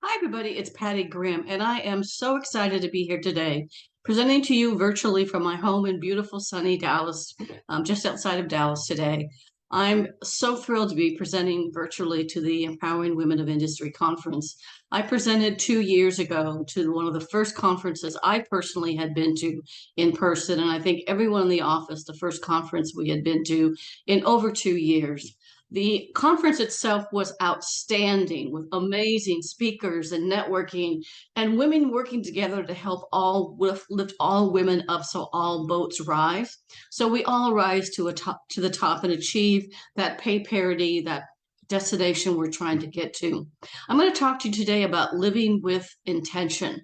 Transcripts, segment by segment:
Hi, everybody. It's Pattie Grimm, and I am so excited to be here today, presenting to you virtually from my home in beautiful, sunny Dallas, just outside of Dallas today. I'm so thrilled to be presenting virtually to the Empowering Women of Industry conference. I presented 2 years ago to one of the first conferences I personally had been to in person, and I think everyone in the office, the first conference we had been to in over 2 years. The conference itself was outstanding with amazing speakers and networking and women working together to help lift all women up so all boats rise. So we all rise to the top and achieve that pay parity, that destination we're trying to get to. I'm going to talk to you today about living with intention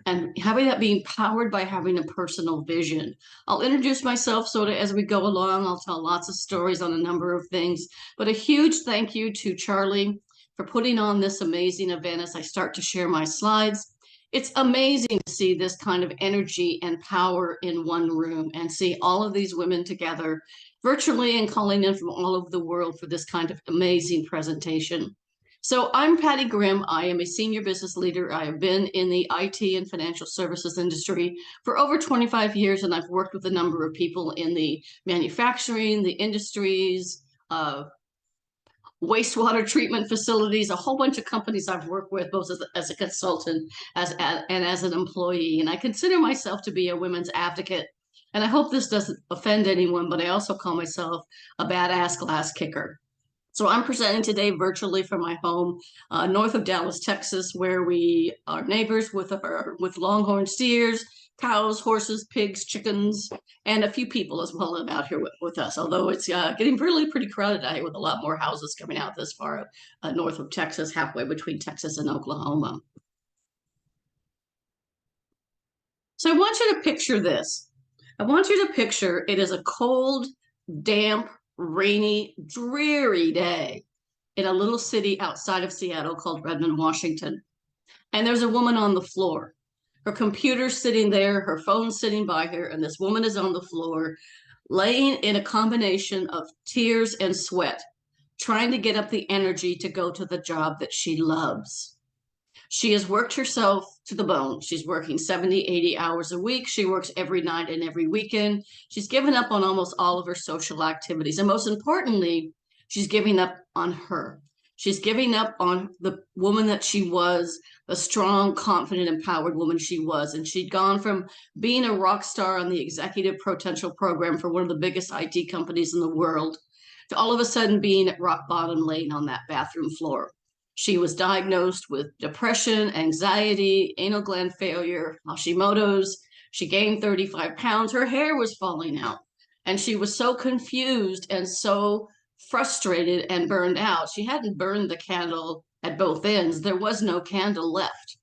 and having that being powered by having a personal vision. I'll introduce myself sort of as we go along. I'll tell lots of stories on a number of things, but a huge thank you to Charlie for putting on this amazing event as I start to share my slides. It's amazing to see this kind of energy and power in one room and see all of these women together virtually and calling in from all over the world for this kind of amazing presentation. So I'm Pattie Grimm. I am a senior business leader. I have been in the IT and financial services industry for over 25 years, and I've worked with a number of people in the manufacturing, the industries, wastewater treatment facilities, a whole bunch of companies I've worked with, both as a consultant and as an employee. And I consider myself to be a women's advocate. And I hope this doesn't offend anyone, but I also call myself a badass glass kicker. So I'm presenting today virtually from my home north of Dallas, Texas, where we are neighbors with longhorn steers, cows, horses, pigs, chickens, and a few people as well out here with us. Although it's getting really pretty crowded out here with a lot more houses coming out this far north of Texas, halfway between Texas and Oklahoma. So I want you to picture this. I want you to picture it is a cold, damp, rainy, dreary day in a little city outside of Seattle called Redmond, Washington. And there's a woman on the floor. Her computer's sitting there, her phone's sitting by her, and this woman is on the floor, laying in a combination of tears and sweat, trying to get up the energy to go to the job that she loves. She has worked herself to the bone. She's working 70, 80 hours a week. She works every night and every weekend. She's given up on almost all of her social activities. And most importantly, she's giving up on her. She's giving up on the woman that she was, the strong, confident, empowered woman she was. And she'd gone from being a rock star on the executive potential program for one of the biggest IT companies in the world to all of a sudden being at rock bottom, laying on that bathroom floor. She was diagnosed with depression, anxiety, anal gland failure, Hashimoto's. She gained 35 pounds. Her hair was falling out. And she was so confused and so frustrated and burned out. She hadn't burned the candle at both ends. There was no candle left.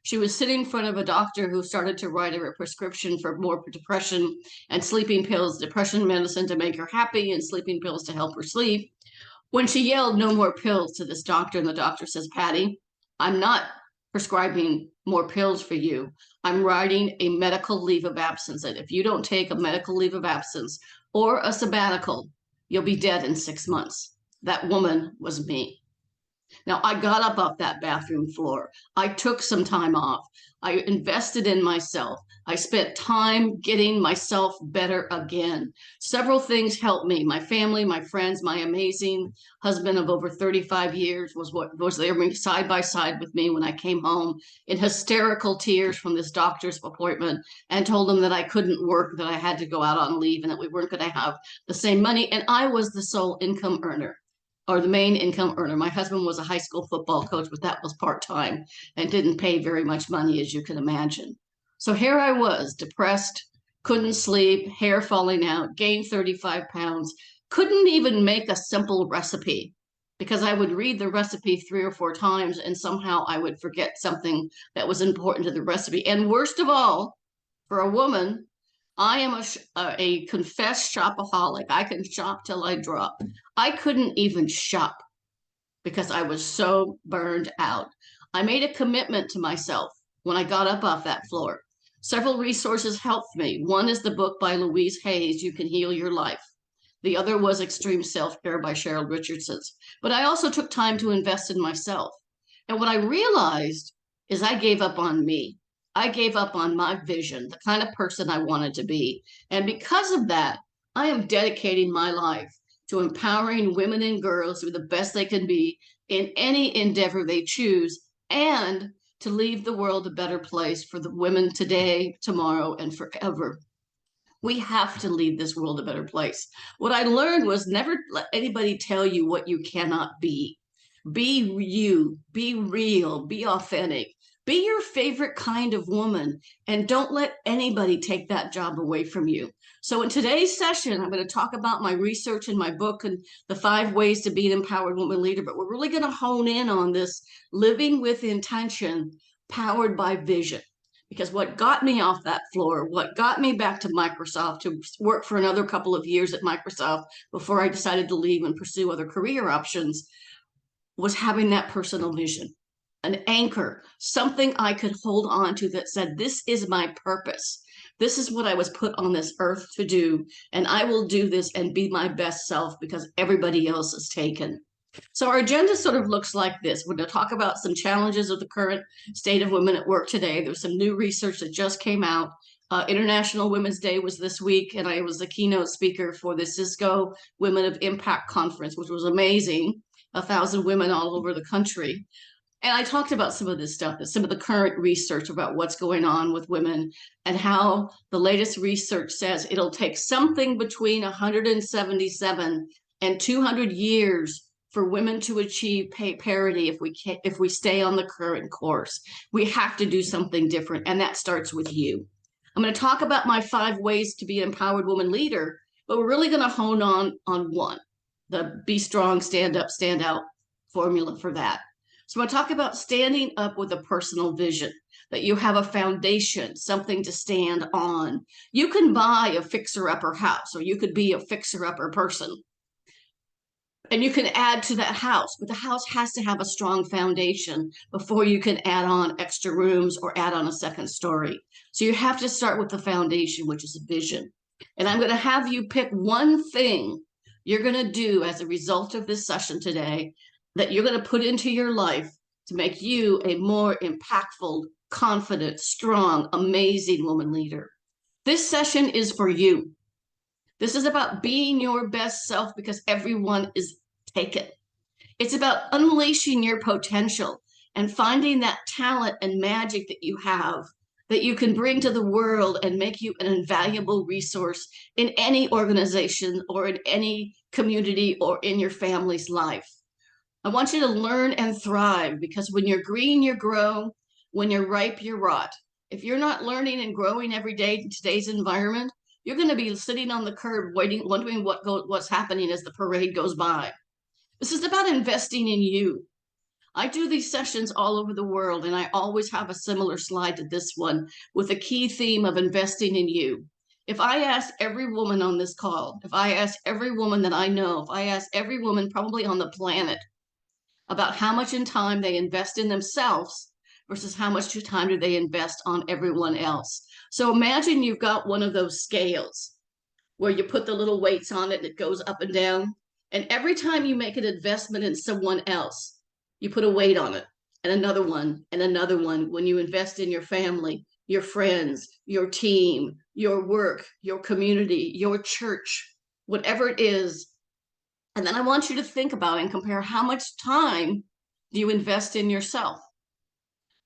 She was sitting in front of a doctor who started to write her a prescription for more depression and sleeping pills, depression medicine to make her happy, and sleeping pills to help her sleep. When she yelled, "No more pills," to this doctor, and the doctor says, "Pattie, I'm not prescribing more pills for you. I'm writing a medical leave of absence. And if you don't take a medical leave of absence or a sabbatical, you'll be dead in 6 months." That woman was me. Now, I got up off that bathroom floor. I took some time off. I invested in myself. I spent time getting myself better again. Several things helped me. My family, my friends, my amazing husband of over 35 years was there side by side with me when I came home in hysterical tears from this doctor's appointment and told him that I couldn't work, that I had to go out on leave, and that we weren't going to have the same money. And I was the sole income earner, or the main income earner. My husband was a high school football coach, but that was part-time and didn't pay very much money, as you can imagine. So here I was, depressed, couldn't sleep, hair falling out, gained 35 pounds, couldn't even make a simple recipe because I would read the recipe 3 or 4 times and somehow I would forget something that was important to the recipe. And worst of all, for a woman, I am a confessed shopaholic. I can shop till I drop. I couldn't even shop because I was so burned out. I made a commitment to myself when I got up off that floor. Several resources helped me. One is the book by Louise Hayes, You Can Heal Your Life. The other was Extreme Self-Care by Cheryl Richardson. But I also took time to invest in myself. And what I realized is I gave up on me. I gave up on my vision, the kind of person I wanted to be. And because of that, I am dedicating my life to empowering women and girls to be the best they can be in any endeavor they choose, and to leave the world a better place for the women today, tomorrow, and forever. We have to leave this world a better place. What I learned was never let anybody tell you what you cannot be. Be you, be real, be authentic, be your favorite kind of woman, and don't let anybody take that job away from you. So, in today's session, I'm going to talk about my research in my book and the 5 ways to be an empowered woman leader, but we're really going to hone in on this living with intention, powered by vision. Because what got me off that floor, what got me back to Microsoft to work for another couple of years at Microsoft before I decided to leave and pursue other career options, was having that personal vision, an anchor, something I could hold on to that said, this is my purpose. This is what I was put on this earth to do. And I will do this and be my best self because everybody else is taken. So our agenda sort of looks like this. We're going to talk about some challenges of the current state of women at work today. There's some new research that just came out. International Women's Day was this week, and I was the keynote speaker for the Cisco Women of Impact Conference, which was amazing. 1,000 women all over the country. And I talked about some of this stuff, some of the current research about what's going on with women and how the latest research says it'll take something between 177 and 200 years for women to achieve pay parity if we stay on the current course. We have to do something different, and that starts with you. I'm going to talk about my 5 ways to be an empowered woman leader, but we're really going to hone on one, the be strong, stand up, stand out formula for that. So I talk about standing up with a personal vision, that you have a foundation, something to stand on. You can buy a fixer-upper house, or you could be a fixer-upper person, and you can add to that house, but the house has to have a strong foundation before you can add on extra rooms or add on a second story. So you have to start with the foundation, which is a vision. And I'm going to have you pick one thing you're going to do as a result of this session today that you're going to put into your life to make you a more impactful, confident, strong, amazing woman leader. This session is for you. This is about being your best self because everyone is taken. It's about unleashing your potential and finding that talent and magic that you have that you can bring to the world and make you an invaluable resource in any organization or in any community or in your family's life. I want you to learn and thrive because when you're green, you grow. When you're ripe, you rot. If you're not learning and growing every day in today's environment, you're going to be sitting on the curb wondering what's happening as the parade goes by. This is about investing in you. I do these sessions all over the world, and I always have a similar slide to this one with a key theme of investing in you. If I asked every woman on this call, if I asked every woman that I know, if I asked every woman probably on the planet about how much in time they invest in themselves versus how much time do they invest on everyone else. So imagine you've got one of those scales where you put the little weights on it and it goes up and down. And every time you make an investment in someone else, you put a weight on it and another one and another one. When you invest in your family, your friends, your team, your work, your community, your church, whatever it is. And then I want you to think about and compare how much time do you invest in yourself,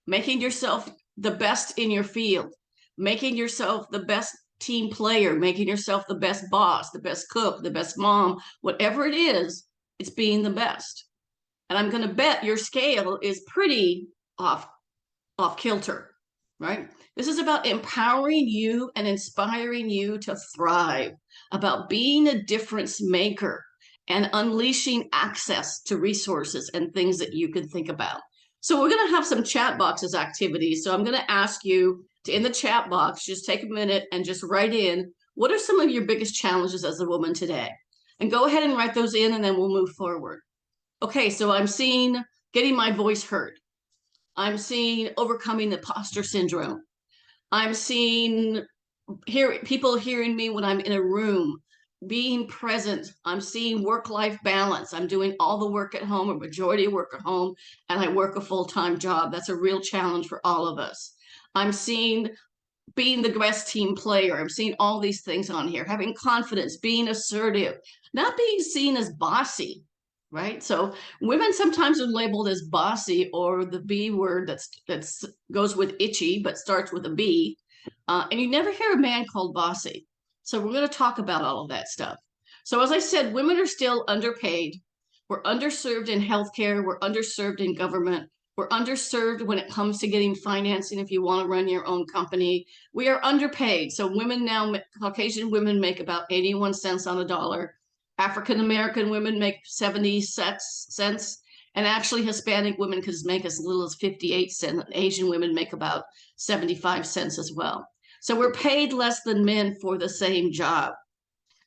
making yourself the best in your field, making yourself the best team player, making yourself the best boss, the best cook, the best mom, whatever it is, it's being the best. And I'm going to bet your scale is pretty off kilter, right? This is about empowering you and inspiring you to thrive, about being a difference maker and unleashing access to resources and things that you can think about. So we're going to have some chat boxes activities. So I'm going to ask you to, in the chat box, just take a minute and just write in, what are some of your biggest challenges as a woman today? And go ahead and write those in, and then we'll move forward. Okay, so I'm seeing getting my voice heard. I'm seeing overcoming imposter syndrome. I'm seeing people hearing me when I'm in a room. being present. I'm seeing work-life balance. I'm doing all the work at home, a majority of work at home, and I work a full-time job. That's a real challenge for all of us. I'm seeing being the best team player. I'm seeing all these things on here, having confidence, being assertive, not being seen as bossy, right? So women sometimes are labeled as bossy, or the B word that's goes with itchy, but starts with a B. And you never hear a man called bossy. So we're going to talk about all of that stuff. So as I said, women are still underpaid. We're underserved in healthcare. We're underserved in government. We're underserved when it comes to getting financing if you want to run your own company. We are underpaid. So women now, Caucasian women make about 81 cents on a dollar. African American women make 70 cents. And actually Hispanic women could make as little as 58 cents. Asian women make about 75 cents as well. So we're paid less than men for the same job.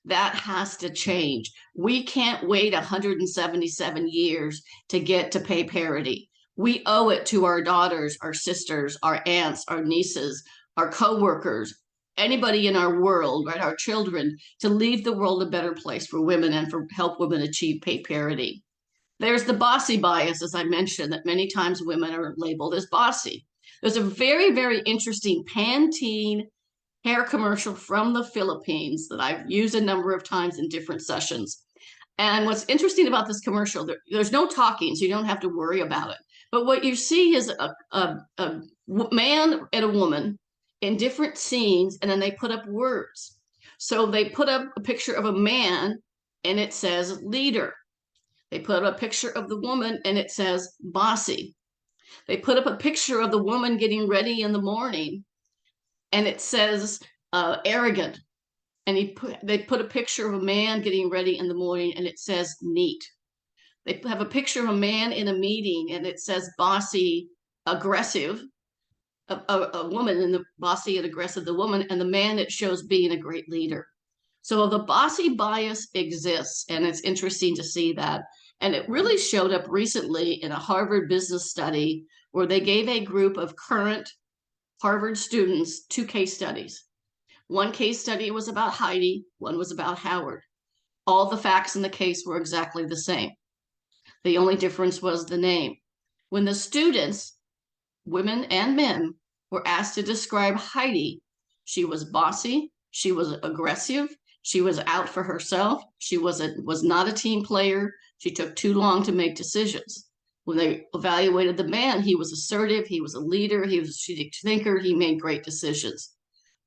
That has to change. We can't wait 177 years to get to pay parity. We owe it to our daughters, our sisters, our aunts, our nieces, our coworkers, anybody in our world, right, our children, to leave the world a better place for women and for help women achieve pay parity. There's the bossy bias, as I mentioned, that many times women are labeled as bossy. There's a very, very interesting Pantene hair commercial from the Philippines that I've used a number of times in different sessions. And what's interesting about this commercial, there's no talking, so you don't have to worry about it. But what you see is a man and a woman in different scenes, and then they put up words. So they put up a picture of a man, and it says leader. They put up a picture of the woman, and it says bossy. They put up a picture of the woman getting ready in the morning, and it says arrogant. And they put a picture of a man getting ready in the morning, and it says neat. They have a picture of a man in a meeting, and it says bossy, aggressive. A woman in the bossy and aggressive, the woman, and the man, it shows being a great leader. So the bossy bias exists, and it's interesting to see that. And it really showed up recently in a Harvard business study where they gave a group of current Harvard students 2 case studies. One case study was about Heidi, one was about Howard. All the facts in the case were exactly the same. The only difference was the name. When the students, women and men, were asked to describe Heidi, she was bossy, she was aggressive, she was out for herself, she was not a team player, she took too long to make decisions. When they evaluated the man, he was assertive, he was a leader, he was a strategic thinker, he made great decisions.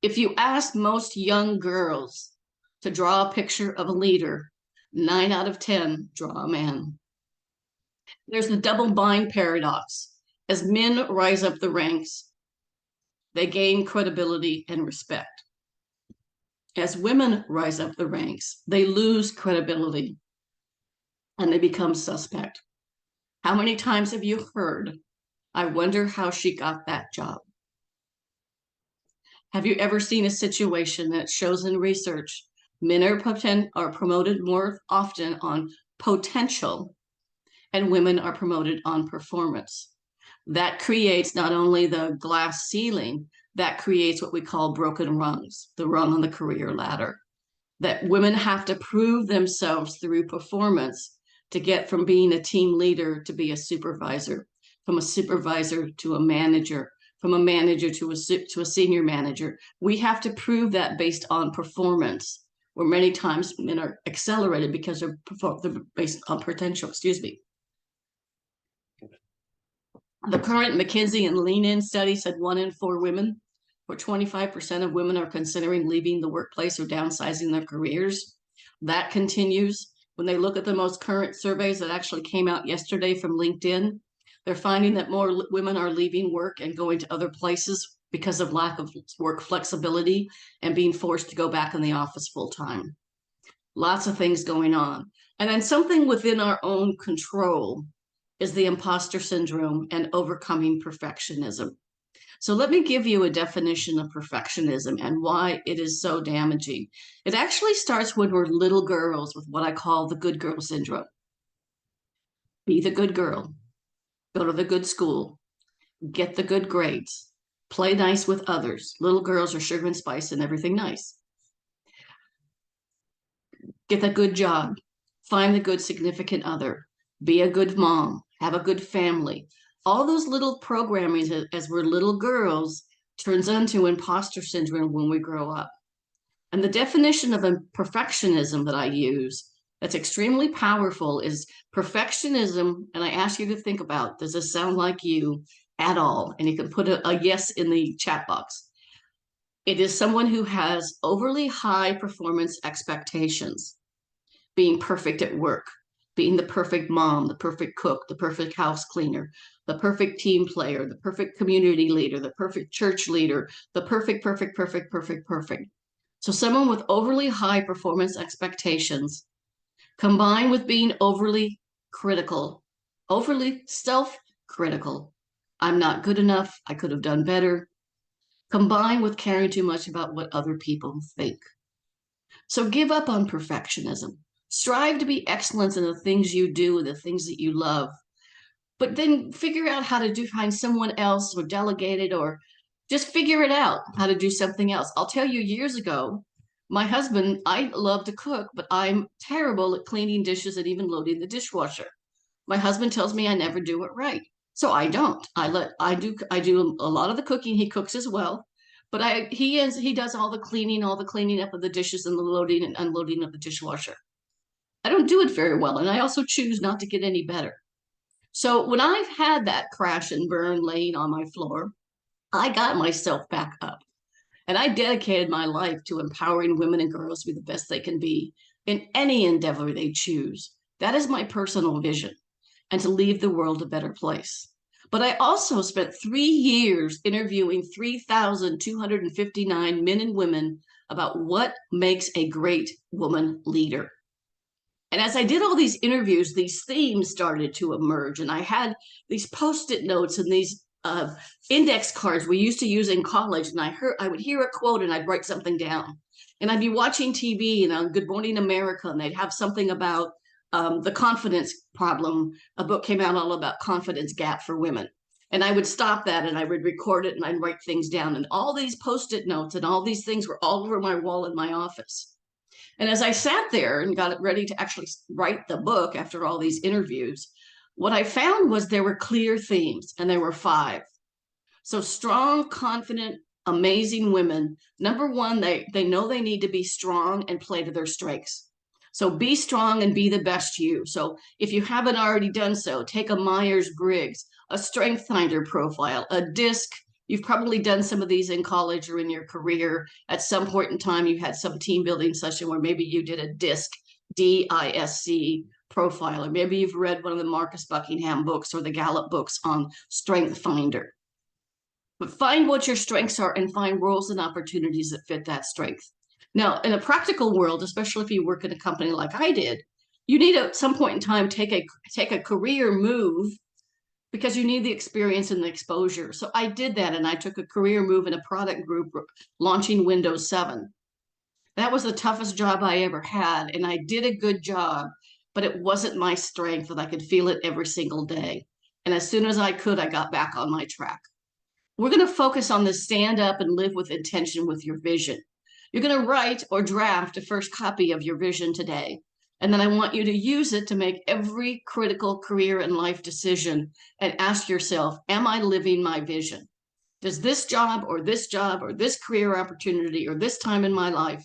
If you ask most young girls to draw a picture of a leader, 9 out of 10 draw a man. There's the double bind paradox. As men rise up the ranks, they gain credibility and respect. As women rise up the ranks, they lose credibility and they become suspect. How many times have you heard, I wonder how she got that job? Have you ever seen a situation that shows in research men are promoted more often on potential and women are promoted on performance? That creates not only the glass ceiling, that creates what we call broken rungs, the rung on the career ladder. That women have to prove themselves through performance to get from being a team leader to be a supervisor, from a supervisor to a manager, from a manager to a senior manager. We have to prove that based on performance, where many times men are accelerated because they're based on potential, excuse me. The current McKinsey and Lean In study said 1 in 4 women, or 25% of women, are considering leaving the workplace or downsizing their careers. That continues. When they look at the most current surveys that actually came out yesterday from LinkedIn, they're finding that more women are leaving work and going to other places because of lack of work flexibility and being forced to go back in the office full time. Lots of things going on. And then something within our own control is the imposter syndrome and overcoming perfectionism. So let me give you a definition of perfectionism and why it is so damaging. It actually starts when we're little girls with what I call the good girl syndrome. Be the good girl, go to the good school, get the good grades, play nice with others. Little girls are sugar and spice and everything nice. Get a good job, find the good significant other, be a good mom, have a good family. All those little programming as we're little girls turns into imposter syndrome when we grow up. And the definition of a perfectionism that I use that's extremely powerful is perfectionism. And I ask you to think about, does this sound like you at all? And you can put a yes in the chat box. It is someone who has overly high performance expectations, being perfect at work, being the perfect mom, the perfect cook, the perfect house cleaner, the perfect team player, the perfect community leader, the perfect church leader, the perfect. So someone with overly high performance expectations combined with being overly critical, overly self-critical. I'm not good enough. I could have done better. Combined with caring too much about what other people think. So give up on perfectionism. Strive to be excellent in the things you do and the things that you love. But then figure out how to find someone else or delegate it or just figure it out how to do something else. I'll tell you, years ago, my husband, I love to cook, but I'm terrible at cleaning dishes and even loading the dishwasher. My husband tells me I never do it right. So I don't. I do a lot of the cooking. He cooks as well. But he does all the cleaning up of the dishes and the loading and unloading of the dishwasher. I don't do it very well, and I also choose not to get any better. So when I've had that crash and burn laying on my floor, I got myself back up. And I dedicated my life to empowering women and girls to be the best they can be in any endeavor they choose. That is my personal vision, and to leave the world a better place. But I also spent 3 years interviewing 3,259 men and women about what makes a great woman leader. And as I did all these interviews, these themes started to emerge. And I had these Post-it notes and these index cards we used to use in college. And I would hear a quote and I'd write something down. And I'd be watching TV and on Good Morning America, and they'd have something about the confidence problem. A book came out all about confidence gap for women. And I would stop that and I would record it and I'd write things down. And all these Post-it notes and all these things were all over my wall in my office. And as I sat there and got ready to actually write the book after all these interviews, what I found was there were clear themes, and there were 5. So strong, confident, amazing women. Number one, they know they need to be strong and play to their strengths. So be strong and be the best you. So if you haven't already done so, take a Myers-Briggs, a Strength Finder profile, a DISC. You've probably done some of these in college or in your career. At some point in time, you had some team building session where maybe you did a DISC, DISC profile, or maybe you've read one of the Marcus Buckingham books or the Gallup books on Strength Finder. But find what your strengths are and find roles and opportunities that fit that strength. Now, in a practical world, especially if you work in a company like I did, you need at some point in time take a career move because you need the experience and the exposure. So I did that, and I took a career move in a product group launching Windows 7. That was the toughest job I ever had, and I did a good job, but it wasn't my strength, and I could feel it every single day. And as soon as I could, I got back on my track. We're going to focus on the stand up and live with intention with your vision. You're going to write or draft a first copy of your vision today. And then I want you to use it to make every critical career and life decision and ask yourself, am I living my vision? Does this job or this career opportunity or this time in my life,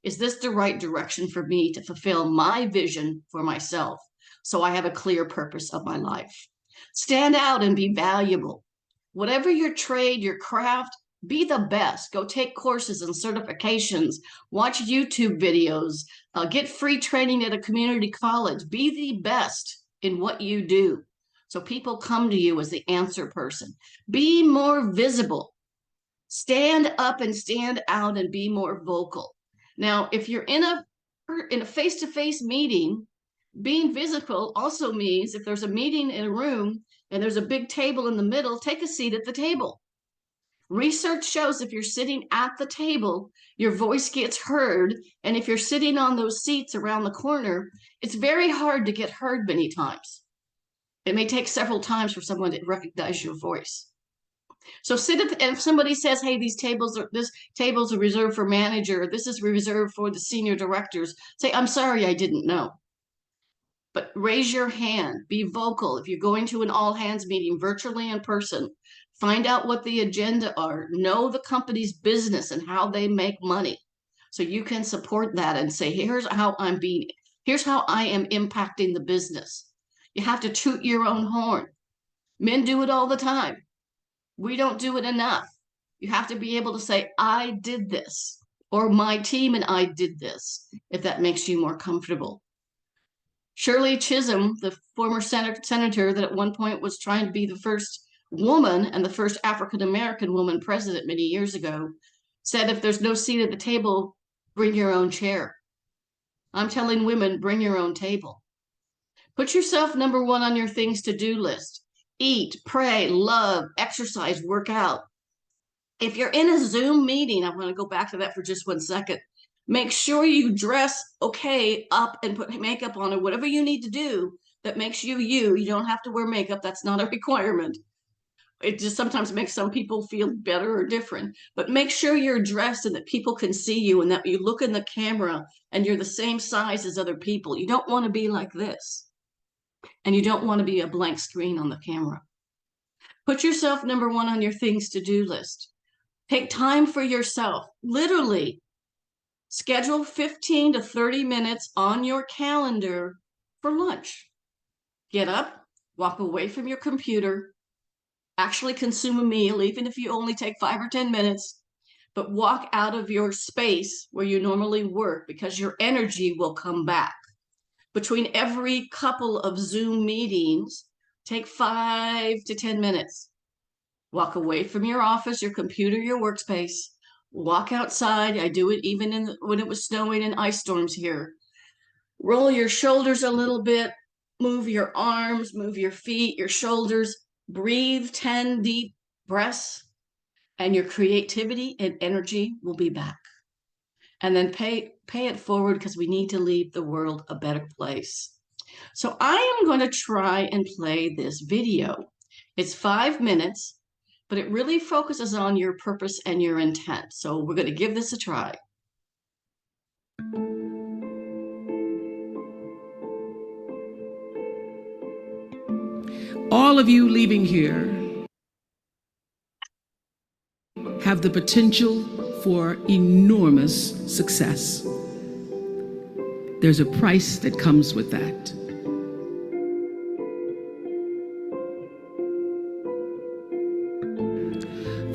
is this the right direction for me to fulfill my vision for myself? So I have a clear purpose of my life. Stand out and be valuable. Whatever your trade, your craft, be the best. Go take courses and certifications, watch YouTube videos, get free training at a community college. Be the best in what you do. So people come to you as the answer person. Be more visible. Stand up and stand out and be more vocal. Now, if you're in a face-to-face meeting, being visible also means if there's a meeting in a room and there's a big table in the middle, take a seat at the table. Research shows if you're sitting at the table, your voice gets heard. And if you're sitting on those seats around the corner, it's very hard to get heard many times. It may take several times for someone to recognize your voice. So and if somebody says, hey, this table's are reserved for manager, this is reserved for the senior directors, say, I'm sorry, I didn't know. But raise your hand, be vocal. If you're going to an all hands meeting, virtually in person, find out what the agenda are, know the company's business and how they make money. So you can support that and say, here's how I am impacting the business. You have to toot your own horn. Men do it all the time. We don't do it enough. You have to be able to say, I did this, or my team and I did this, if that makes you more comfortable. Shirley Chisholm, the former senator that at one point was trying to be the first woman and the first African-American woman president many years ago, said, if there's no seat at the table, bring your own chair. I'm telling women, bring your own table. Put yourself number one on your things to do list. Eat, pray, love, exercise, work out. If you're in a Zoom meeting, I'm going to go back to that for just 1 second. Make sure you dress okay up and put makeup on or whatever you need to do that makes you you. You don't have to wear makeup. That's not a requirement. It just sometimes makes some people feel better or different. But make sure you're dressed and that people can see you and that you look in the camera and you're the same size as other people. You don't want to be like this. And you don't want to be a blank screen on the camera. Put yourself number one on your things to do list. Take time for yourself. Literally, schedule 15 to 30 minutes on your calendar for lunch. Get up, walk away from your computer, actually consume a meal, even if you only take 5 or 10 minutes, but walk out of your space where you normally work because your energy will come back. Between every couple of Zoom meetings, take 5 to 10 minutes. Walk away from your office, your computer, your workspace. Walk outside. I do it even when it was snowing and ice storms here. Roll your shoulders a little bit. Move your arms, move your feet, your shoulders. Breathe 10 deep breaths, and your creativity and energy will be back. And then pay it forward because we need to leave the world a better place. So I am going to try and play this video. It's 5 minutes, but it really focuses on your purpose and your intent. So we're going to give this a try. All of you leaving here have the potential for enormous success. There's a price that comes with that.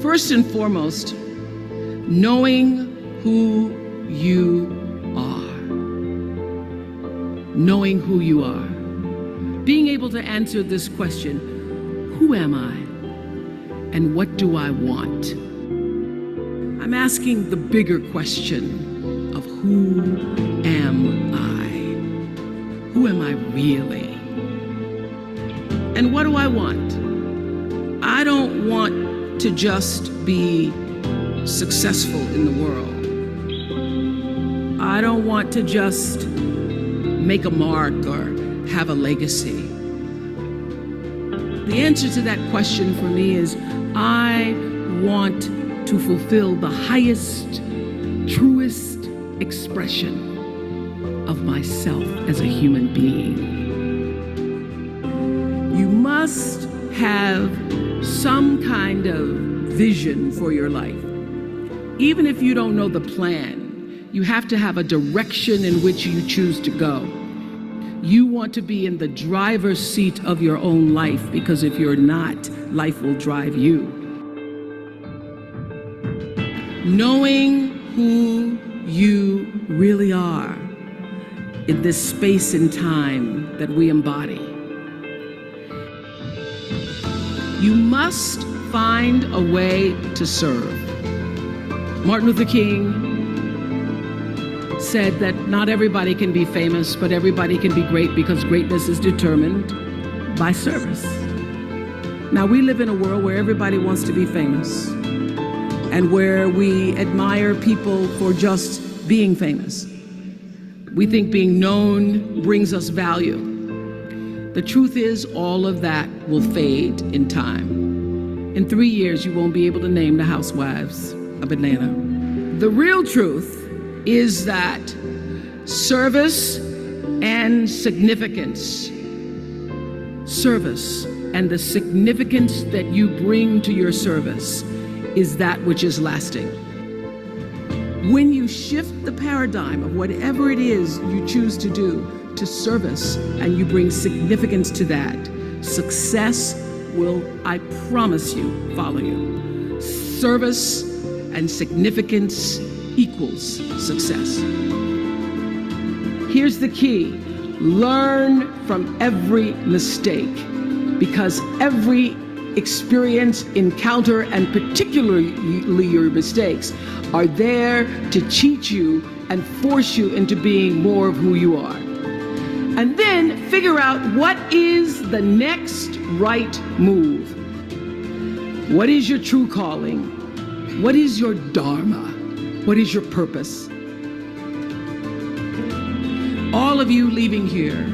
First and foremost, knowing who you are. Knowing who you are. Being able to answer this question, who am I and what do I want? I'm asking the bigger question of who am I? Who am I really? And what do I want? I don't want to just be successful in the world. I don't want to just make a mark or have a legacy. The answer to that question for me is I want to fulfill the highest, truest expression of myself as a human being. You must have some kind of vision for your life. Even if you don't know the plan, you have to have a direction in which you choose to go. You want to be in the driver's seat of your own life, because if you're not, life will drive you. Knowing who you really are in this space and time that we embody. You must find a way to serve. Martin Luther King said that not everybody can be famous, but everybody can be great because greatness is determined by service. Now, we live in a world where everybody wants to be famous and where we admire people for just being famous. We think being known brings us value. The truth is, all of that will fade in time. In 3 years, you won't be able to name the housewives of Atlanta. The real truth is that service and significance, service and the significance that you bring to your service is that which is lasting. When you shift the paradigm of whatever it is you choose to do to service and you bring significance to that, success will, I promise you, follow you. Service and significance equals success. Here's the key: learn from every mistake, because every experience, encounter, and particularly your mistakes are there to teach you and force you into being more of who you are. And then figure out what is the next right move. What is your true calling? What is your dharma? What is your purpose? All of you leaving here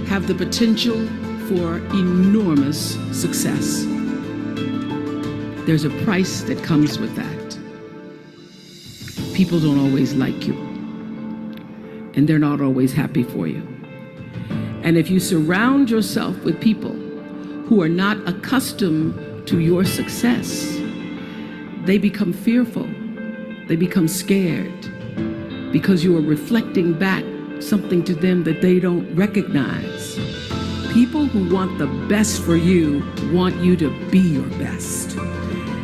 have the potential for enormous success. There's a price that comes with that. People don't always like you, and they're not always happy for you. And if you surround yourself with people who are not accustomed to your success, they become fearful, they become scared, because you are reflecting back something to them that they don't recognize. People who want the best for you want you to be your best.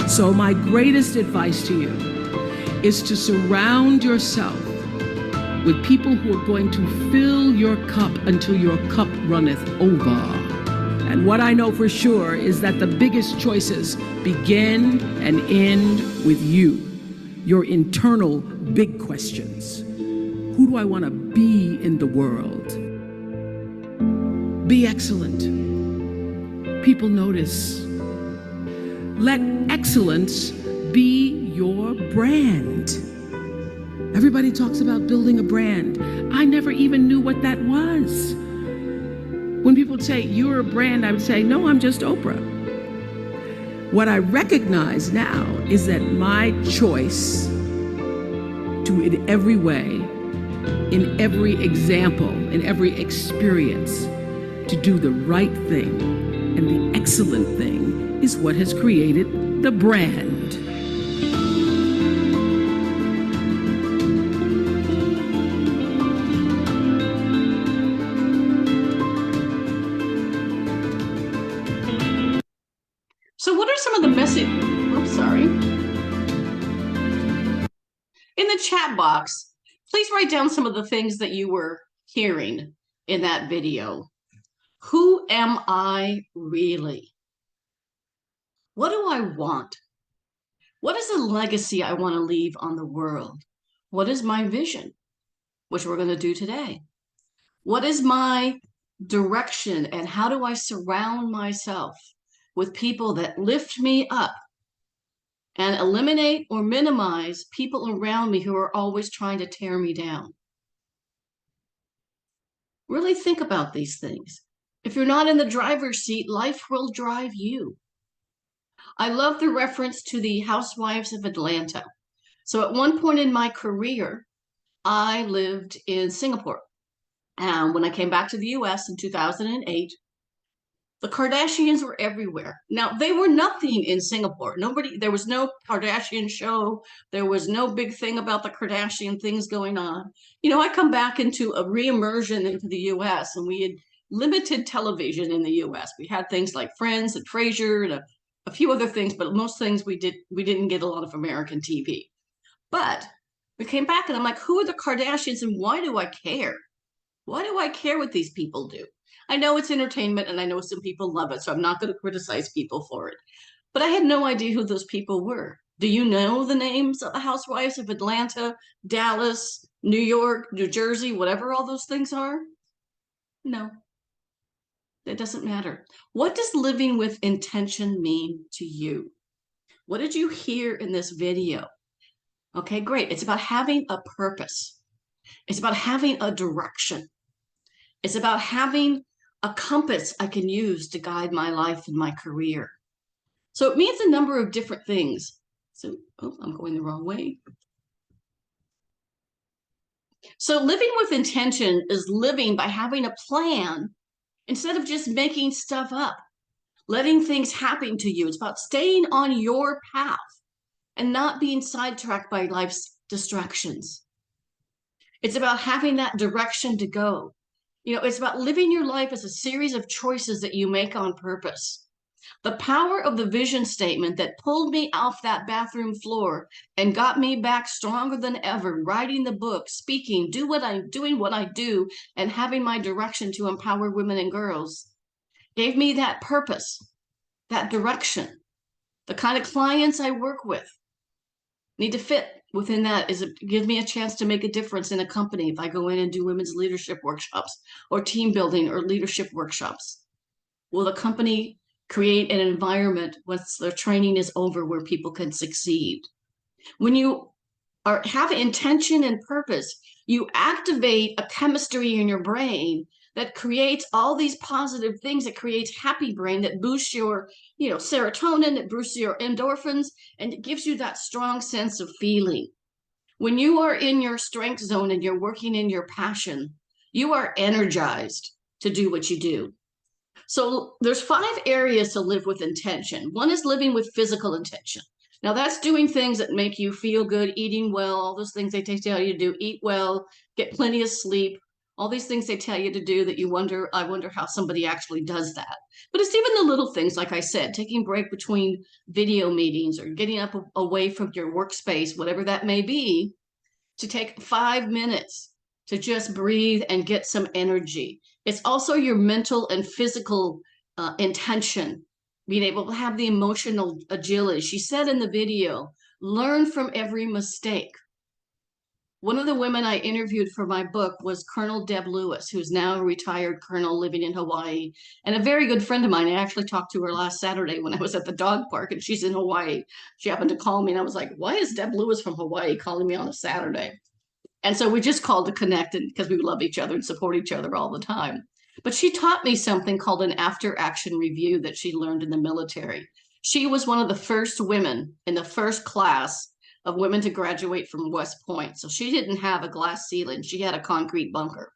So my greatest advice to you is to surround yourself with people who are going to fill your cup until your cup runneth over. And what I know for sure is that the biggest choices begin and end with you, your internal big questions. Who do I want to be in the world? Be excellent. People notice. Let excellence be your brand. Everybody talks about building a brand. I never even knew what that was. When people say, you're a brand, I would say, no, I'm just Oprah. What I recognize now is that my choice to, in every way, in every example, in every experience, to do the right thing and the excellent thing is what has created the brand. So what are some of the messages? I'm sorry. In the chat box, please write down some of the things that you were hearing in that video. Who am I really? What do I want? What is the legacy I want to leave on the world? What is my vision, which we're going to do today? What is my direction, and how do I surround myself with people that lift me up and eliminate or minimize people around me who are always trying to tear me down? Really think about these things. If you're not in the driver's seat, life will drive you. I love the reference to the Housewives of Atlanta. So at one point in my career, I lived in Singapore. And when I came back to the US in 2008, the Kardashians were everywhere. Now, they were nothing in Singapore. There was no Kardashian show. There was no big thing about the Kardashian things going on. You know, I come back into a re-immersion into the US, and we had limited television in the US. We had things like Friends and Frasier and a few other things, but most things we didn't get a lot of American TV. But we came back and I'm like, who are the Kardashians and why do I care? Why do I care what these people do? I know it's entertainment and I know some people love it, so I'm not going to criticize people for it. But I had no idea who those people were. Do you know the names of the Housewives of Atlanta, Dallas, New York, New Jersey, whatever all those things are? No, it doesn't matter. What does living with intention mean to you? What did you hear in this video? Okay, great. It's about having a purpose. It's about having a direction. It's about having a compass I can use to guide my life and my career. So it means a number of different things. So, oh, I'm going the wrong way. So living with intention is living by having a plan instead of just making stuff up, letting things happen to you. It's about staying on your path and not being sidetracked by life's distractions. It's about having that direction to go. It's about living your life as a series of choices that you make on purpose. The power of the vision statement that pulled me off that bathroom floor and got me back stronger than ever, writing the book, speaking, doing what I do, and having my direction to empower women and girls, gave me that purpose, that direction. The kind of clients I work with need to fit within that. Is it gives me a chance to make a difference in a company if I go in and do women's leadership workshops or team building or leadership workshops? Will the company create an environment once their training is over where people can succeed? When you have intention and purpose, you activate a chemistry in your brain that creates all these positive things. It creates happy brain that boosts your serotonin, it boosts your endorphins, and it gives you that strong sense of feeling. When you are in your strength zone and you're working in your passion, you are energized to do what you do. So there's 5 areas to live with intention. One is living with physical intention. Now that's doing things that make you feel good, eating well, all those things they tell you to do, eat well, get plenty of sleep, all these things they tell you to do that I wonder how somebody actually does that. But it's even the little things, like I said, taking a break between video meetings or getting up away from your workspace, whatever that may be, to take 5 minutes to just breathe and get some energy. It's also your mental and physical intention, being able to have the emotional agility. She said in the video, learn from every mistake. One of the women I interviewed for my book was Colonel Deb Lewis, who's now a retired colonel living in Hawaii, and a very good friend of mine. I actually talked to her last Saturday when I was at the dog park, and she's in Hawaii. She happened to call me, and I was like, why is Deb Lewis from Hawaii calling me on a Saturday? And so we just called to connect because we love each other and support each other all the time. But she taught me something called an after action review that she learned in the military. She was one of the first women in the first class of women to graduate from West Point. So she didn't have a glass ceiling. She had a concrete bunker.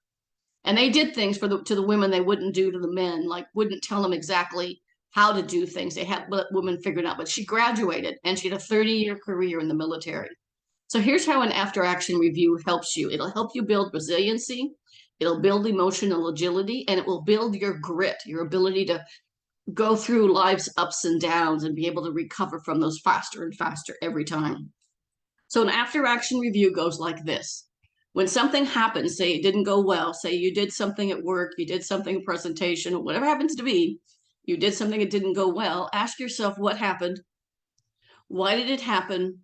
And they did things to the women they wouldn't do to the men, like wouldn't tell them exactly how to do things. They had women figured out, but she graduated and she had a 30-year career in the military. So here's how an after action review helps you. It'll help you build resiliency. It'll build emotional agility, and it will build your grit, your ability to go through life's ups and downs and be able to recover from those faster and faster every time. So an after action review goes like this. When something happens, say it didn't go well, say you did something at work, you did something, a presentation, whatever happens to be, you did something that didn't go well, ask yourself what happened, why did it happen,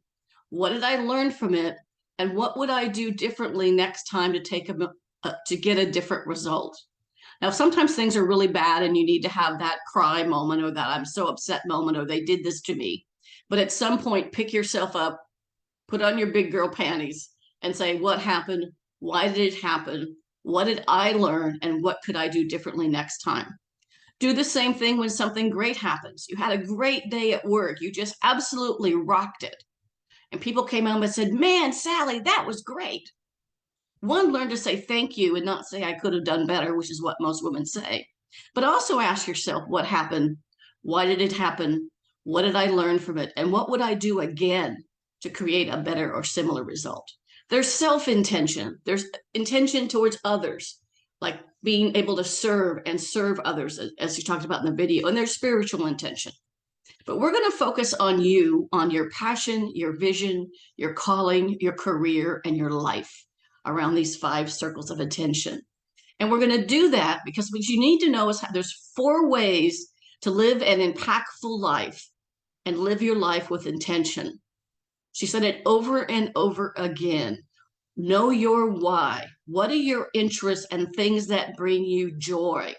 what did I learn from it? And what would I do differently next time to get a different result? Now, sometimes things are really bad and you need to have that cry moment or that I'm so upset moment or they did this to me. But at some point, pick yourself up, put on your big girl panties and say, what happened? Why did it happen? What did I learn? And what could I do differently next time? Do the same thing when something great happens. You had a great day at work. You just absolutely rocked it. And people came out and said, man, Sally, that was great. One, learn to say thank you and not say I could have done better, which is what most women say. But also ask yourself what happened? Why did it happen? What did I learn from it? And what would I do again to create a better or similar result? There's self-intention. There's intention towards others, like being able to serve others, as you talked about in the video. And there's spiritual intention. But we're going to focus on you, on your passion, your vision, your calling, your career, and your life around these 5 circles of attention. And we're going to do that because what you need to know is there's 4 ways to live an impactful life and live your life with intention. She said it over and over again. Know your why. What are your interests and things that bring you joy?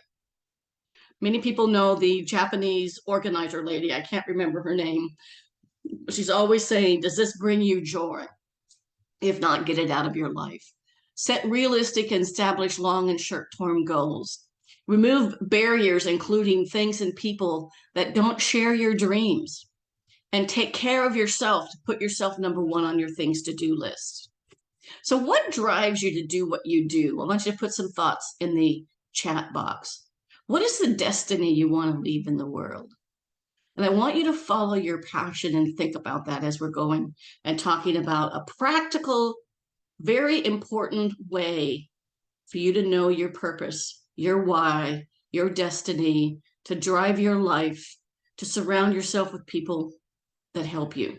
Many people know the Japanese organizer lady. I can't remember her name. She's always saying, does this bring you joy? If not, get it out of your life. Set realistic and establish long and short-term goals. Remove barriers, including things and people that don't share your dreams. and take care of yourself, to put yourself number one on your things to do list. So, what drives you to do what you do? I want you to put some thoughts in the chat box. What is the destiny you want to leave in the world? And I want you to follow your passion and think about that as we're going and talking about a practical, very important way for you to know your purpose, your why, your destiny, to drive your life, to surround yourself with people that help you.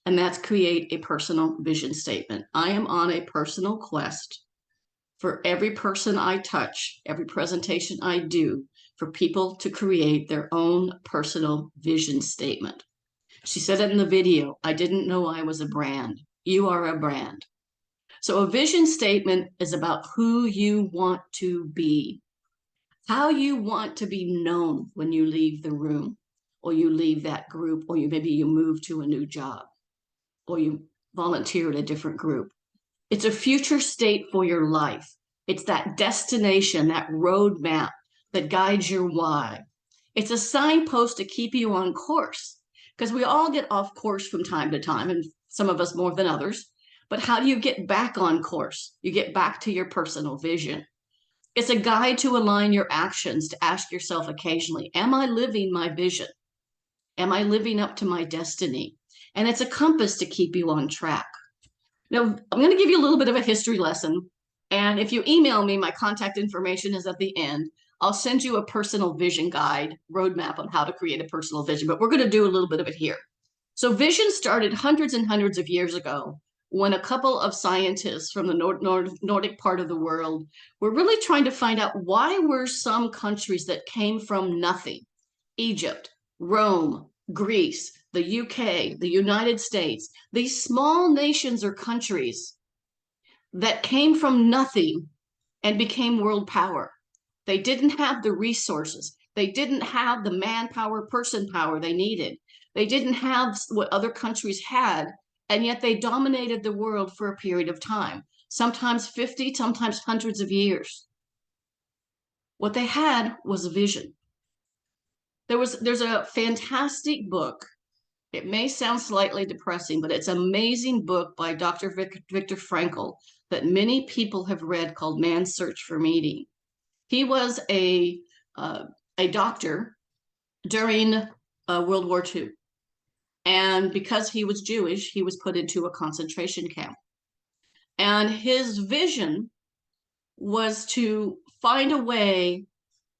And that's create a personal vision statement. I am on a personal quest for every person I touch, every presentation I do, for people to create their own personal vision statement. She said it in the video, I didn't know I was a brand. You are a brand. So a vision statement is about who you want to be, how you want to be known when you leave the room, or you leave that group, or maybe you move to a new job, or you volunteer at a different group. It's a future state for your life. It's that destination, that roadmap that guides your why. It's a signpost to keep you on course, because we all get off course from time to time, and some of us more than others. But how do you get back on course? You get back to your personal vision. It's a guide to align your actions, to ask yourself occasionally, am I living my vision? Am I living up to my destiny? And it's a compass to keep you on track. Now, I'm going to give you a little bit of a history lesson. And if you email me, my contact information is at the end. I'll send you a personal vision guide, roadmap on how to create a personal vision, but we're going to do a little bit of it here. So vision started hundreds and hundreds of years ago when a couple of scientists from the Nordic part of the world were really trying to find out why were some countries that came from nothing, Egypt, Rome, Greece, the UK, the United States, these small nations or countries that came from nothing and became world power. They didn't have the resources. They didn't have the manpower, person power they needed. They didn't have what other countries had, and yet they dominated the world for a period of time, sometimes 50, sometimes hundreds of years. What they had was a vision. There's a fantastic book. It may sound slightly depressing, but it's an amazing book by Dr. Viktor Frankl that many people have read called Man's Search for Meaning. He was a doctor during World War II. And because he was Jewish, he was put into a concentration camp. And his vision was to find a way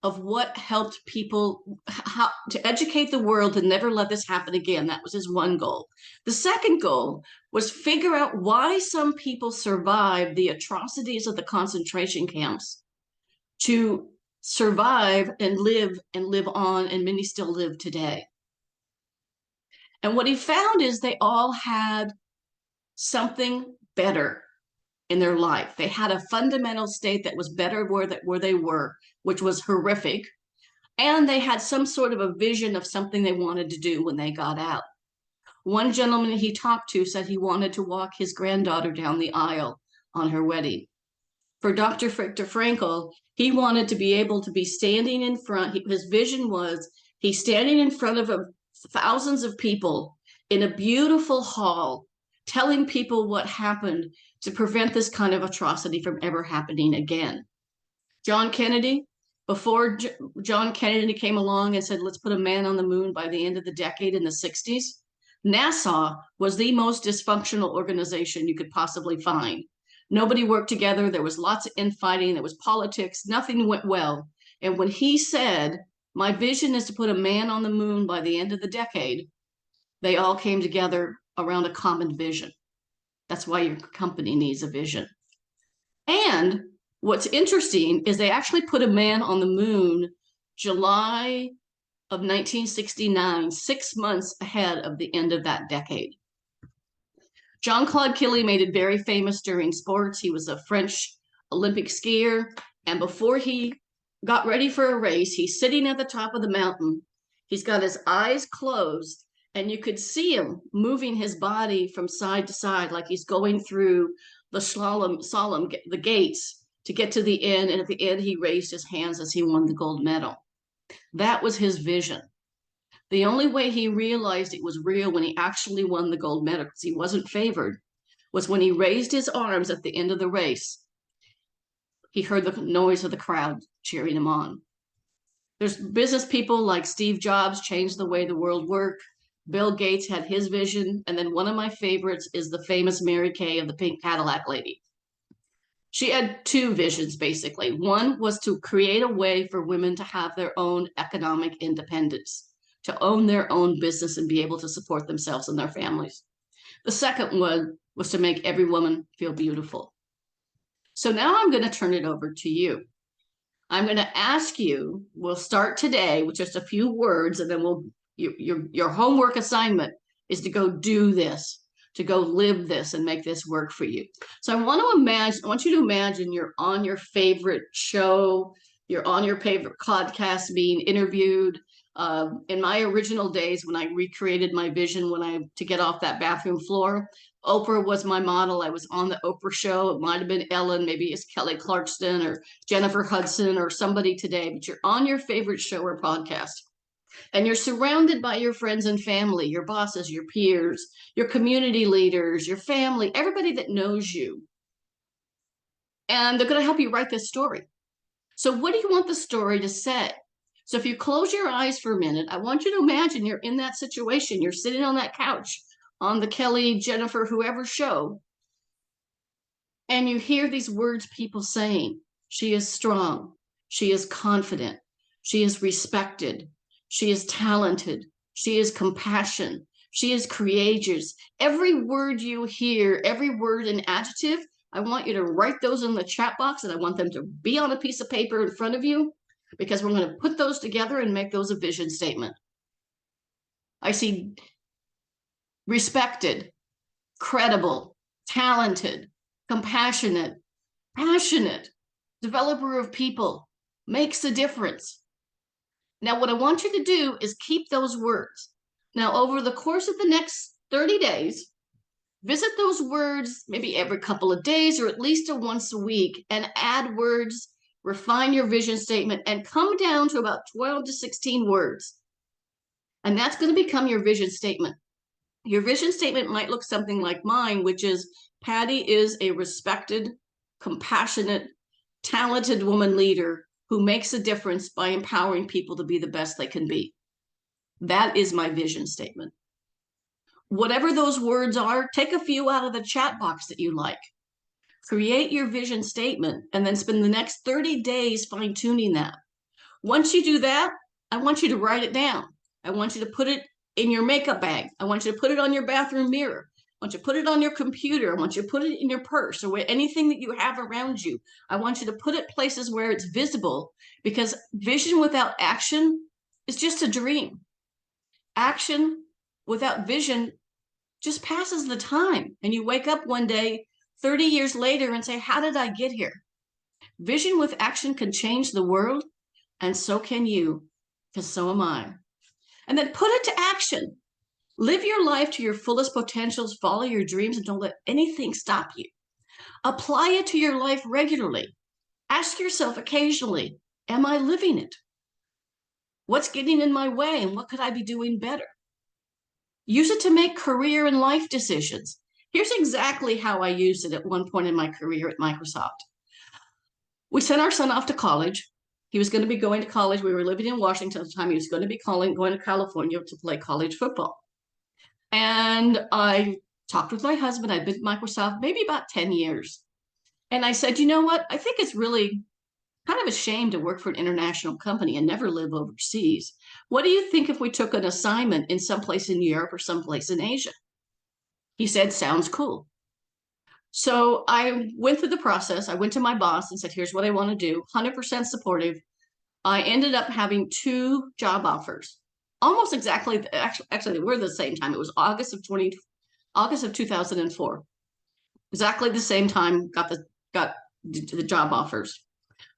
of what helped people, how to educate the world and never let this happen again. That was his one goal. The second goal was figure out why some people survived the atrocities of the concentration camps to survive and live on, and many still live today. And what he found is they all had something better in their life. They had a fundamental state that was better where they were, which was horrific. And they had some sort of a vision of something they wanted to do when they got out. One gentleman he talked to said he wanted to walk his granddaughter down the aisle on her wedding. For Dr. Viktor Frankl, he wanted to be able to be standing in front. His vision was he's standing in front of thousands of people in a beautiful hall, telling people what happened to prevent this kind of atrocity from ever happening again. John Kennedy, before John Kennedy came along and said, let's put a man on the moon by the end of the decade in the 60s, NASA was the most dysfunctional organization you could possibly find. Nobody worked together. There was lots of infighting. There was politics. Nothing went well. And when he said, my vision is to put a man on the moon by the end of the decade, they all came together around a common vision. That's why your company needs a vision. And what's interesting is they actually put a man on the moon July of 1969, 6 months ahead of the end of that decade. Jean-Claude Killy made it very famous during sports. He was a French Olympic skier. And before he got ready for a race, he's sitting at the top of the mountain. He's got his eyes closed, and you could see him moving his body from side to side like he's going through the gates to get to the end. And at the end, he raised his hands as he won the gold medal. That was his vision. The only way he realized it was real when he actually won the gold medal, because he wasn't favored, was when he raised his arms at the end of the race. He heard the noise of the crowd cheering him on. There's business people like Steve Jobs changed the way the world worked. Bill Gates had his vision. And then one of my favorites is the famous Mary Kay of the pink Cadillac lady. She had two visions, basically. One was to create a way for women to have their own economic independence, to own their own business and be able to support themselves and their families. The second one was to make every woman feel beautiful. So now I'm going to turn it over to you. I'm going to ask you, we'll start today with just a few words, and then your homework assignment is to go do this, to go live this and make this work for you. So I want you to imagine you're on your favorite show, you're on your favorite podcast being interviewed. In my original days, when I recreated my vision, to get off that bathroom floor, Oprah was my model. I was on the Oprah show. It might have been Ellen, maybe it's Kelly Clarkson or Jennifer Hudson or somebody today, but you're on your favorite show or podcast. And you're surrounded by your friends and family, your bosses, your peers, your community leaders, your family, everybody that knows you. And they're going to help you write this story. So what do you want the story to say? So if you close your eyes for a minute, I want you to imagine you're in that situation. You're sitting on that couch on the Kelly, Jennifer, whoever show, and you hear these words people saying. She is strong. She is confident. She is respected. She is talented. She is compassionate. She is courageous. Every word you hear, every word and adjective, I want you to write those in the chat box, and I want them to be on a piece of paper in front of you, because we're going to put those together and make those a vision statement. I see respected, credible, talented, compassionate, passionate, developer of people, makes a difference. Now, what I want you to do is keep those words. Now, over the course of the next 30 days, visit those words maybe every couple of days or at least once a week, and add words, refine your vision statement, and come down to about 12 to 16 words. And that's going to become your vision statement. Your vision statement might look something like mine, which is Pattie is a respected, compassionate, talented woman leader who makes a difference by empowering people to be the best they can be. That is my vision statement. Whatever those words are, take a few out of the chat box that you like. Create your vision statement and then spend the next 30 days fine-tuning that. Once you do that, I want you to write it down. I want you to put it in your makeup bag. I want you to put it on your bathroom mirror. I want you to put it on your computer. I want you to put it in your purse or anything that you have around you. I want you to put it places where it's visible, because vision without action is just a dream. Action without vision just passes the time, and you wake up one day 30 years later and say, how did I get here? Vision with action can change the world, and so can you, because so am I. And then put it to action. Live your life to your fullest potentials, follow your dreams, and don't let anything stop you. Apply it to your life regularly. Ask yourself occasionally, am I living it? What's getting in my way, and what could I be doing better? Use it to make career and life decisions. Here's exactly how I used it at one point in my career at Microsoft. We sent our son off to college. He was going to be going to college. We were living in Washington at the time. He was going to be going to California to play college football. And I talked with my husband. I'd been at Microsoft maybe about 10 years. And I said, you know what? I think it's really kind of a shame to work for an international company and never live overseas. What do you think if we took an assignment in someplace in Europe or someplace in Asia? He said, sounds cool. So I went through the process. I went to my boss and said, here's what I want to do. 100% supportive. I ended up having 2 job offers, almost exactly. Actually, they were the same time. It was August of 2004. Exactly the same time. Got the job offers.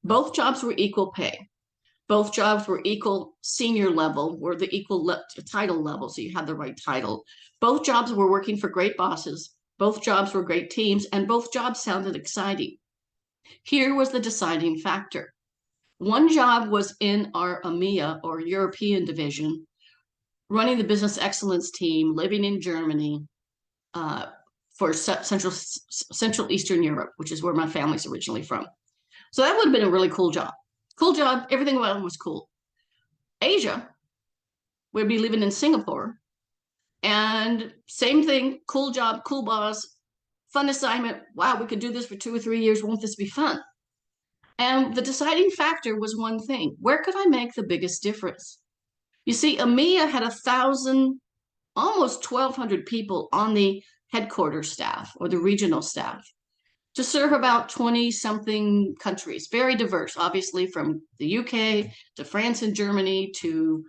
Both jobs were equal pay. Both jobs were equal senior level, were the equal title level, so you had the right title. Both jobs were working for great bosses. Both jobs were great teams, and both jobs sounded exciting. Here was the deciding factor. One job was in our EMEA or European division, running the business excellence team, living in Germany, uh, for Central Eastern Europe, which is where my family's originally from. So that would have been a really cool job. Cool job. Everything about it was cool. Asia, we'd be living in Singapore, and same thing. Cool job, cool boss, fun assignment. Wow, we could do this for 2 or 3 years. Won't this be fun? And the deciding factor was one thing: where could I make the biggest difference? You see, EMEA had 1,000, almost 1,200 people on the headquarters staff or the regional staff to serve about 20 something countries, very diverse, obviously, from the UK to France and Germany to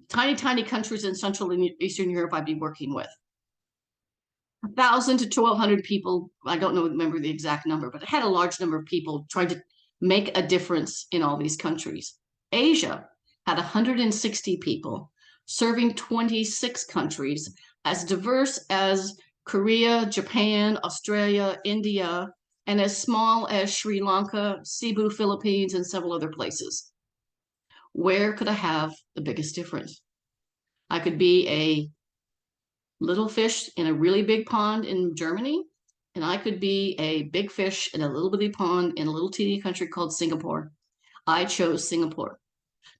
tiny, tiny countries in Central and Eastern Europe I'd be working with. 1,000 to 1,200 people. I don't know, remember the exact number, but it had a large number of people trying to make a difference in all these countries. Asia had 160 people serving 26 countries, as diverse as Korea, Japan, Australia, India, and as small as Sri Lanka, Cebu, Philippines, and several other places. Where could I have the biggest difference? I could be a little fish in a really big pond in Germany, and I could be a big fish in a little bitty pond in a little teeny country called Singapore. I chose Singapore.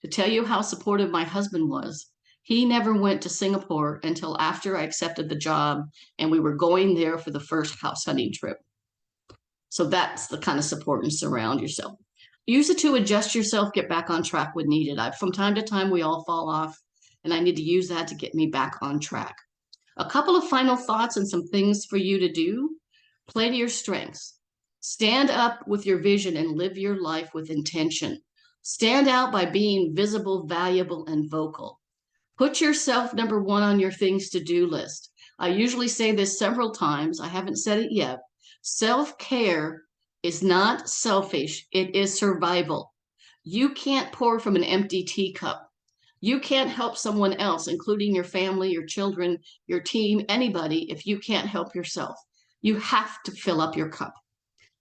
To tell you how supportive my husband was, he never went to Singapore until after I accepted the job and we were going there for the first house hunting trip. So that's the kind of support and surround yourself. Use it to adjust yourself, get back on track when needed. From time to time, we all fall off, and I need to use that to get me back on track. A couple of final thoughts and some things for you to do. Play to your strengths. Stand up with your vision and live your life with intention. Stand out by being visible, valuable, and vocal. Put yourself number one on your things to do list. I usually say this several times. I haven't said it yet. Self-care is not selfish. It is survival. You can't pour from an empty teacup. You can't help someone else, including your family, your children, your team, anybody, if you can't help yourself. You have to fill up your cup.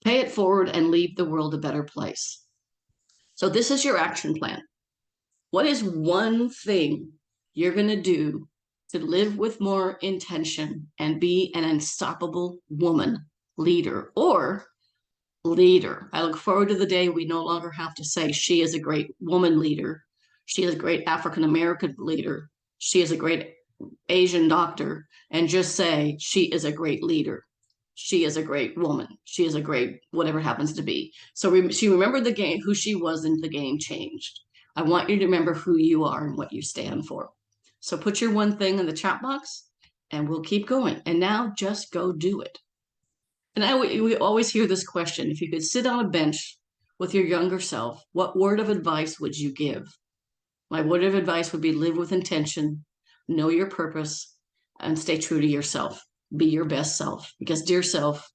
Pay it forward and leave the world a better place. So this is your action plan. What is one thing you're going to do to live with more intention and be an unstoppable woman, leader, or leader? I look forward to the day we no longer have to say she is a great woman leader. She is a great African-American leader. She is a great Asian doctor, and just say she is a great leader. She is a great woman. She is a great whatever happens to be. So she remembered the game, who she was, and the game changed. I want you to remember who you are and what you stand for. So put your one thing in the chat box and we'll keep going. And now just go do it. And we always hear this question: if you could sit on a bench with your younger self, what word of advice would you give? My word of advice would be: live with intention, know your purpose, and stay true to yourself. Be your best self, because dear self,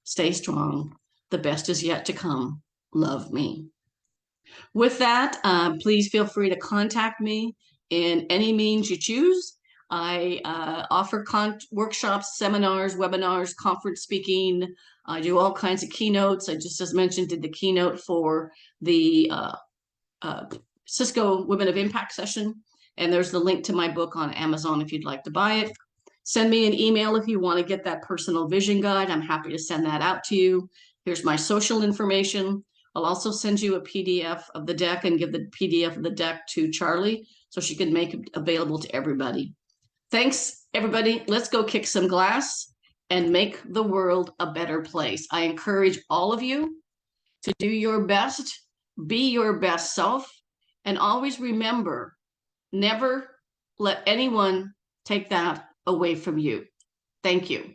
stay strong. The best is yet to come. Love me. With that, please feel free to contact me in any means you choose. I offer workshops, seminars, webinars, conference speaking. I do all kinds of keynotes. I just, as mentioned, did the keynote for the Cisco Women of Impact session. And there's the link to my book on Amazon if you'd like to buy it. Send me an email if you want to get that personal vision guide. I'm happy to send that out to you. Here's my social information. I'll also send you a PDF of the deck and give the PDF of the deck to Charlie so she can make it available to everybody. Thanks, everybody. Let's go kick some glass and make the world a better place. I encourage all of you to do your best, be your best self, and always remember, never let anyone take that away from you. Thank you.